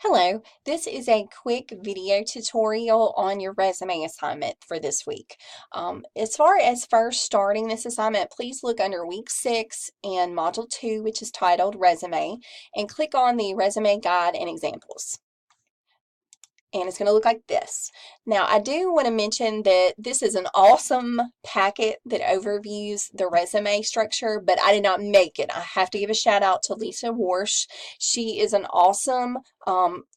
Hello, this is a quick video tutorial on your resume assignment for this week. As far as first starting this assignment, please look under week 6 and module 2, which is titled Resume, and click on the resume guide and examples. And it's going to look like this. Now, I do want to mention that this is an awesome packet that overviews the resume structure, but I did not make it. I have to give a shout out to Lisa Warsh. She is an awesome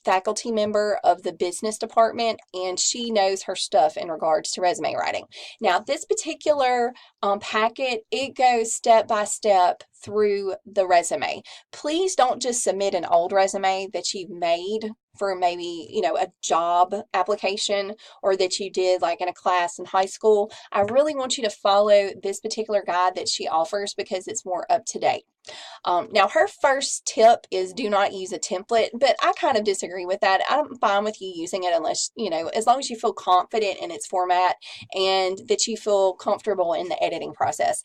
faculty member of the business department, and she knows her stuff in regards to resume writing. Now, this particular packet, it goes step by step through the resume. Please don't just submit an old resume that you've made for maybe, a job application or that you did like in a class in high school. I really want you to follow this particular guide that she offers because it's more up to date. Now, her first tip is do not use a template, but I kind of disagree with that. I'm fine with you using it unless, as long as you feel confident in its format and that you feel comfortable in the editing process.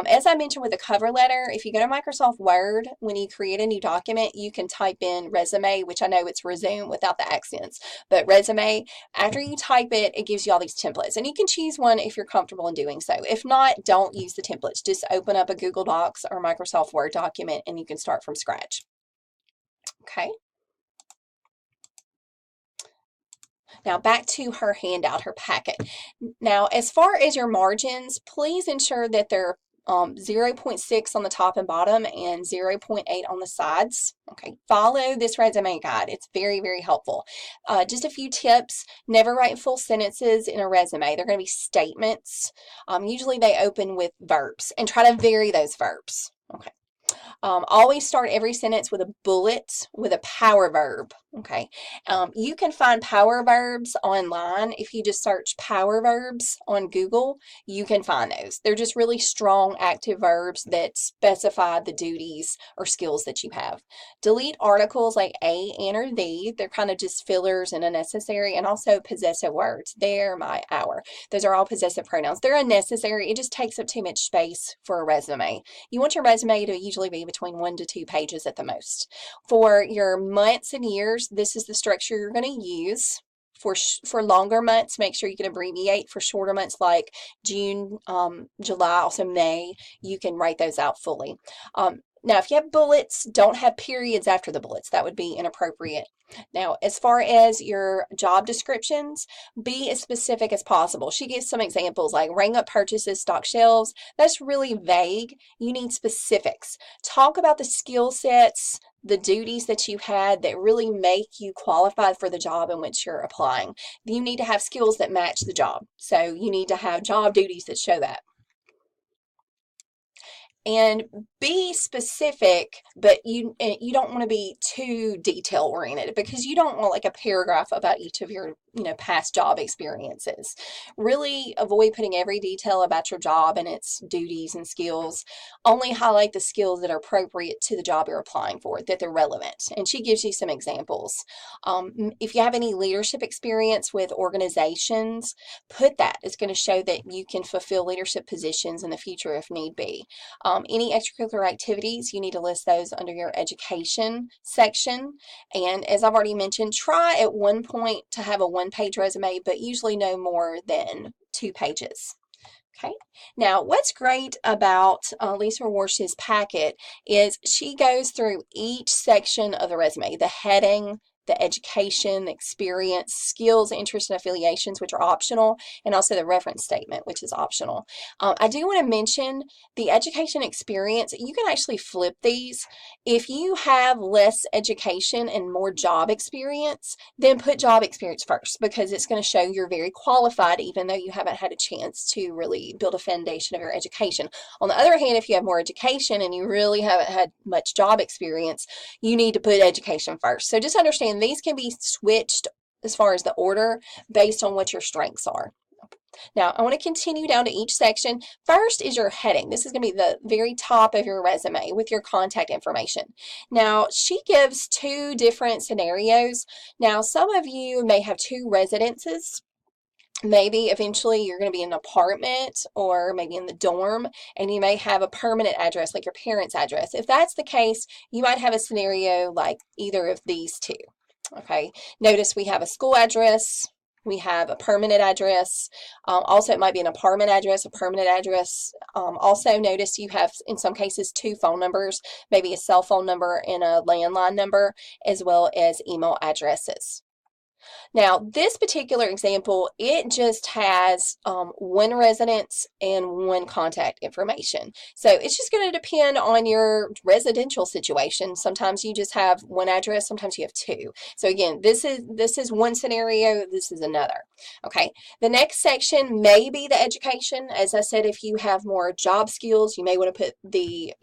As I mentioned with the cover letter, if you go to Microsoft Word, when you create a new document, you can type in resume, which I know it's resume without the accents, but resume. After you type it, it gives you all these templates, and you can choose one if you're comfortable in doing so. If not, don't use the templates. Just open up a Google Docs or Microsoft Word document and you can start from scratch. Okay. Now back to her handout, her packet. Now, as far as your margins, please ensure that they're 0.6 on the top and bottom and 0.8 on the sides. Okay, follow this resume guide. It's very, very helpful. Just a few tips. Never write full sentences in a resume. They're going to be statements. Usually they open with verbs, and try to vary those verbs. Okay. Always start every sentence with a bullet with a power verb. Okay. You can find power verbs online. If you just search power verbs on Google, you can find those. They're just really strong active verbs that specify the duties or skills that you have. Delete articles like a, and, or the. They're kind of just fillers and unnecessary, and also possessive words. Their, my, our. Those are all possessive pronouns. They're unnecessary. It just takes up too much space for a resume. You want your resume to usually be between 1 to 2 pages at the most. For your months and years, this is the structure you're going to use. For longer months, make sure you can abbreviate. For shorter months like June, July, also May, you can write those out fully. Now, if you have bullets, don't have periods after the bullets. That would be inappropriate. Now, as far as your job descriptions, be as specific as possible. She gives some examples like ring up purchases, stock shelves. That's really vague. You need specifics. Talk about the skill sets, the duties that you had that really make you qualified for the job in which you're applying. You need to have skills that match the job. So you need to have job duties that show that. And be specific, but you don't want to be too detail oriented because you don't want like a paragraph about each of your past job experiences. Really avoid putting every detail about your job and its duties and skills. Only highlight the skills that are appropriate to the job you're applying for, that they're relevant. And she gives you some examples. If you have any leadership experience with organizations, put that. It's going to show that you can fulfill leadership positions in the future if need be. Any extracurricular activities, you need to list those under your education section. And as I've already mentioned, try at one point to have a one-page resume, but usually no more than 2 pages. Okay. Now, what's great about Lisa Warsh's packet is she goes through each section of the resume, the heading, the education, the experience, skills, interests, and affiliations, which are optional, and also the reference statement, which is optional. I do want to mention the education experience. You can actually flip these. If you have less education and more job experience, then put job experience first because it's going to show you're very qualified even though you haven't had a chance to really build a foundation of your education. On the other hand, if you have more education and you really haven't had much job experience, you need to put education first. So just understand these can be switched as far as the order based on what your strengths are. Now, I want to continue down to each section. First is your heading. This is going to be the very top of your resume with your contact information. Now, she gives 2 different scenarios. Now, some of you may have 2 residences. Maybe eventually you're going to be in an apartment or maybe in the dorm, and you may have a permanent address like your parents' address. If that's the case, you might have a scenario like either of these 2. Okay, notice we have a school address, we have a permanent address. Also, it might be an apartment address, a permanent address. Also, notice you have, in some cases, two phone numbers, maybe a cell phone number and a landline number, as well as email addresses. Now, this particular example, it just has one residence and one contact information. So it's just going to depend on your residential situation. Sometimes you just have one address, sometimes you have two. So again, this is one scenario, this is another. Okay, the next section may be the education. As I said, if you have more job skills, you may want to put the,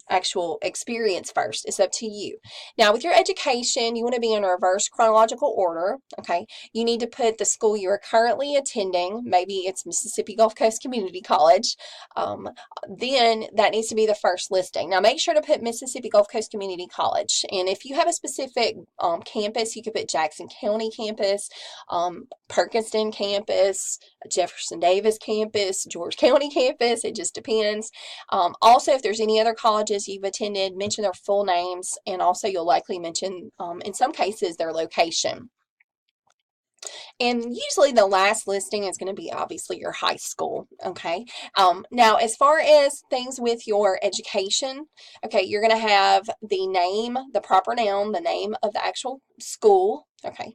actual experience first. It's up to you. Now, with your education, you want to be in reverse chronological order, okay? You need to put the school you are currently attending, maybe it's Mississippi Gulf Coast Community College, then that needs to be the first listing. Now, make sure to put Mississippi Gulf Coast Community College, and if you have a specific campus, you could put Jackson County campus, Perkinston campus, Jefferson Davis campus, George County campus, it just depends. Also, if there's any other colleges you've attended, mention their full names, and also you'll likely mention, in some cases, their location. And usually the last listing is going to be obviously your high school, okay? Now, as far as things with your education, okay, you're going to have the name, the proper noun, the name of the actual school, okay?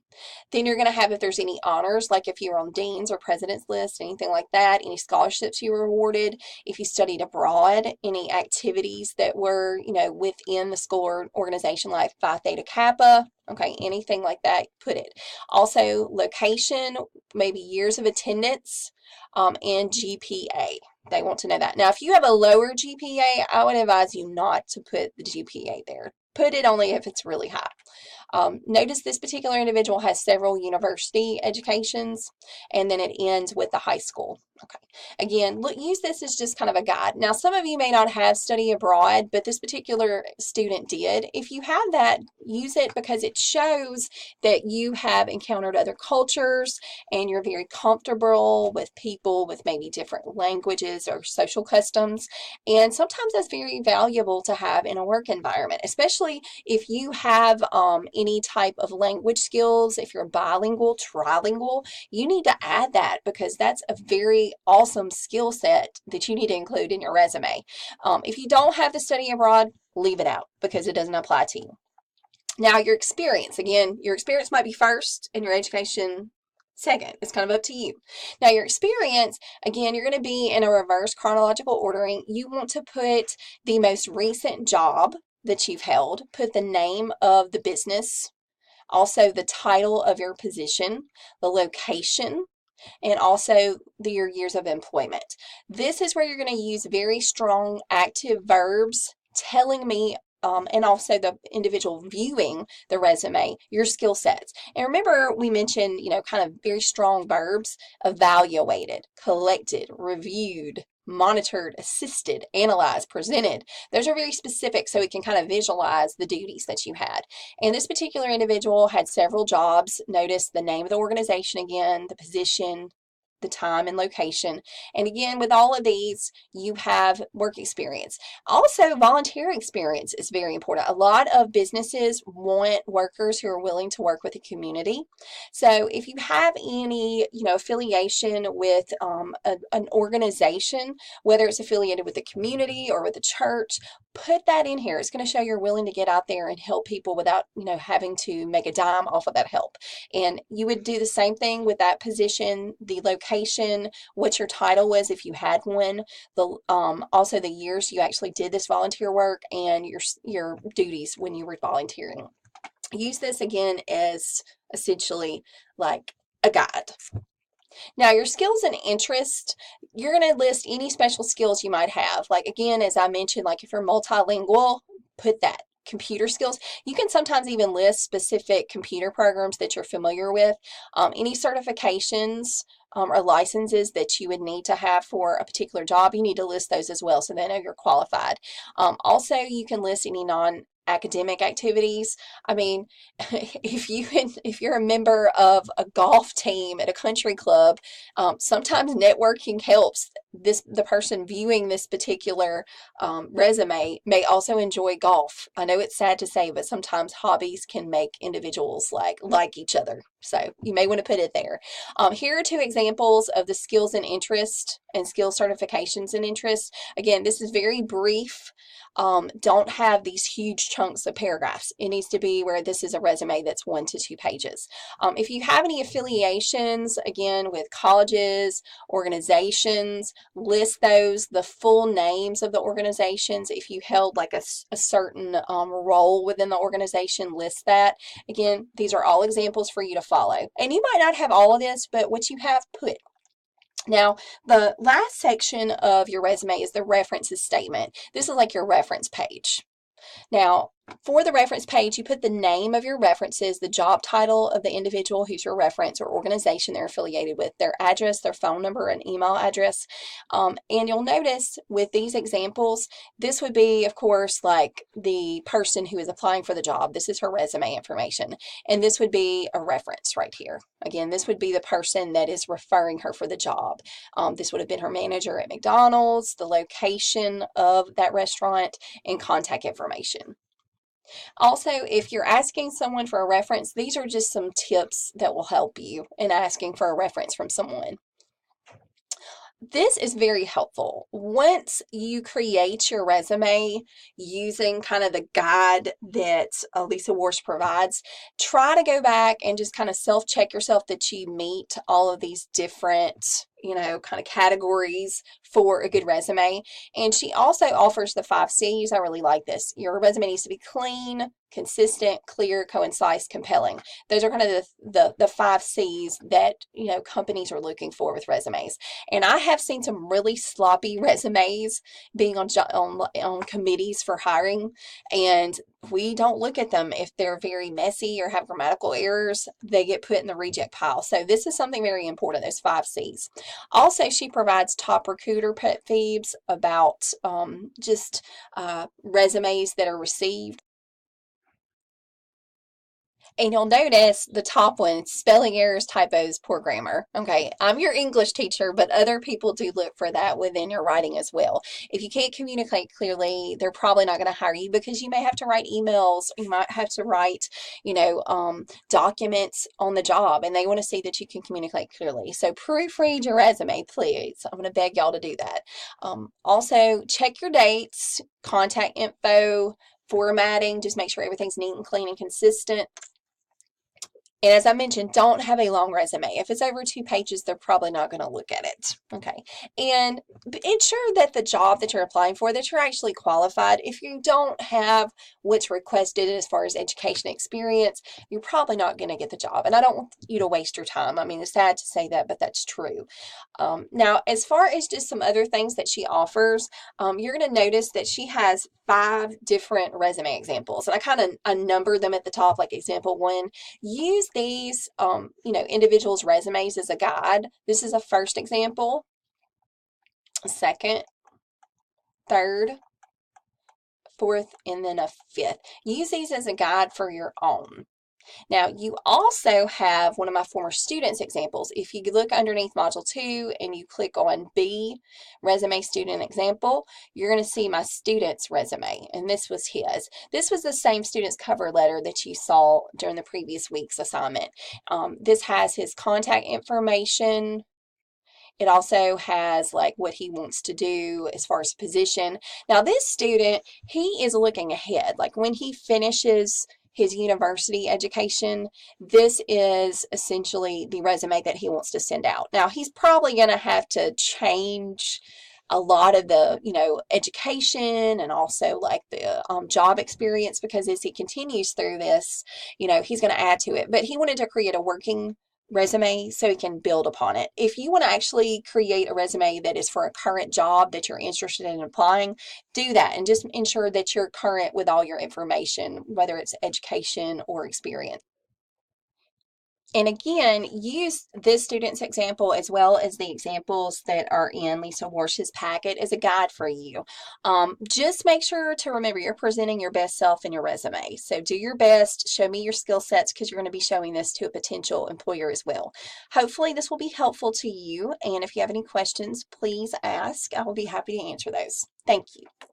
Then you're going to have if there's any honors, like if you were on dean's or president's list, anything like that, any scholarships you were awarded, if you studied abroad, any activities that were, within the school or organization like Phi Theta Kappa, okay, anything like that, put it. Also, location, maybe years of attendance, and GPA. They want to know that. Now, if you have a lower GPA, I would advise you not to put the GPA there. Put it only if it's really high. Notice this particular individual has several university educations, and then it ends with the high school. Okay. Again, look, use this as just kind of a guide. Now, some of you may not have study abroad, but this particular student did. If you have that, use it because it shows that you have encountered other cultures and you're very comfortable with people with maybe different languages or social customs. And sometimes that's very valuable to have in a work environment, especially if you have any type of language skills, if you're bilingual, trilingual, you need to add that because that's a very awesome skill set that you need to include in your resume. If you don't have the study abroad, leave it out because it doesn't apply to you. Now, your experience, again, your experience might be first and your education second. It's kind of up to you. Now, your experience, again, you're going to be in a reverse chronological ordering. You want to put the most recent job that you've held, put the name of the business, also the title of your position, the location, and also your years of employment. This is where you're going to use very strong active verbs telling me and also the individual viewing the resume, your skill sets. And remember, we mentioned, kind of very strong verbs: evaluated, collected, reviewed, monitored, assisted, analyzed, presented. Those are very specific so we can kind of visualize the duties that you had. And this particular individual had several jobs. Notice the name of the organization again, the position, the time and location. And again, with all of these, you have work experience. Also, volunteer experience is very important. A lot of businesses want workers who are willing to work with the community. So if you have any, affiliation with an organization, whether it's affiliated with the community or with the church, put that in here. It's going to show you're willing to get out there and help people without, having to make a dime off of that help. And you would do the same thing with that position, the location, what your title was if you had one, the also the years you actually did this volunteer work, and your duties when you were volunteering. Use this again as essentially like a guide. Now, your skills and interest, you're going to list any special skills you might have. Like, again, as I mentioned, like if you're multilingual, put that. Computer skills. You can sometimes even list specific computer programs that you're familiar with. Any certifications or licenses that you would need to have for a particular job, you need to list those as well so they know you're qualified. Also, you can list any non-academic activities. I mean, if you're a member of a golf team at a country club, sometimes networking helps. the person viewing this particular resume may also enjoy golf. I know it's sad to say, but sometimes hobbies can make individuals like each other. So you may want to put it there. Here are two examples of the skills and interest and skill certifications and interest. Again, this is very brief. Don't have these huge chunks of paragraphs. It needs to be where this is a resume that's 1 to 2 pages. If you have any affiliations, again, with colleges, organizations, list those, the full names of the organizations. If you held like a certain role within the organization, list that. Again, these are all examples for you to follow. And you might not have all of this, but what you have, put. Now, the last section of your resume is the references statement. This is like your reference page. Now, for the reference page, you put the name of your references, the job title of the individual who's your reference or organization they're affiliated with, their address, their phone number, and email address. And you'll notice with these examples, this would be, of course, like the person who is applying for the job. This is her resume information. And this would be a reference right here. Again, this would be the person that is referring her for the job. This would have been her manager at McDonald's, the location of that restaurant, and contact information. Also, if you're asking someone for a reference, these are just some tips that will help you in asking for a reference from someone. This is very helpful. Once you create your resume using kind of the guide that Lisa Warsh provides, try to go back and just kind of self-check yourself that you meet all of these different kind of categories for a good resume. And she also offers the 5 C's. I really like this. Your resume needs to be clean, consistent, clear, concise, compelling. Those are kind of the 5 C's that companies are looking for with resumes. And I have seen some really sloppy resumes being on committees for hiring, and we don't look at them. If they're very messy or have grammatical errors, they get put in the reject pile. So this is something very important, those 5 C's. Also, she provides top recruiter pet peeves about just resumes that are received. And you'll notice the top one, spelling errors, typos, poor grammar. Okay, I'm your English teacher, but other people do look for that within your writing as well. If you can't communicate clearly, they're probably not going to hire you because you may have to write emails. You might have to write, documents on the job, and they want to see that you can communicate clearly. So proofread your resume, please. I'm going to beg y'all to do that. Also, check your dates, contact info, formatting. Just make sure everything's neat and clean and consistent. And as I mentioned, don't have a long resume. If it's over 2 pages, they're probably not going to look at it. Okay. And ensure that the job that you're applying for, that you're actually qualified. If you don't have what's requested as far as education experience, you're probably not going to get the job. And I don't want you to waste your time. I mean, it's sad to say that, but that's true. Now, as far as just some other things that she offers, you're going to notice that she has 5 different resume examples. And I number them at the top, like example 1. Use these, individuals' resumes as a guide. This is a first example, a second, third, fourth, and then a fifth. Use these as a guide for your own. Now, you also have one of my former students' examples. If you look underneath Module 2 and you click on B, Resume Student Example, you're going to see my student's resume, and this was his. This was the same student's cover letter that you saw during the previous week's assignment. This has his contact information. It also has like what he wants to do as far as position. Now, this student, he is looking ahead. Like when he finishes his university education, this is essentially the resume that he wants to send out. Now, he's probably going to have to change a lot of the, education and also like the job experience, because as he continues through this, he's going to add to it. But he wanted to create a working resume so he can build upon it. If you want to actually create a resume that is for a current job that you're interested in applying, do that and just ensure that you're current with all your information, whether it's education or experience. And again, use this student's example as well as the examples that are in Lisa Warsh's packet as a guide for you. Just make sure to remember you're presenting your best self in your resume. So do your best, show me your skill sets because you're going to be showing this to a potential employer as well. Hopefully this will be helpful to you. And if you have any questions, please ask. I will be happy to answer those. Thank you.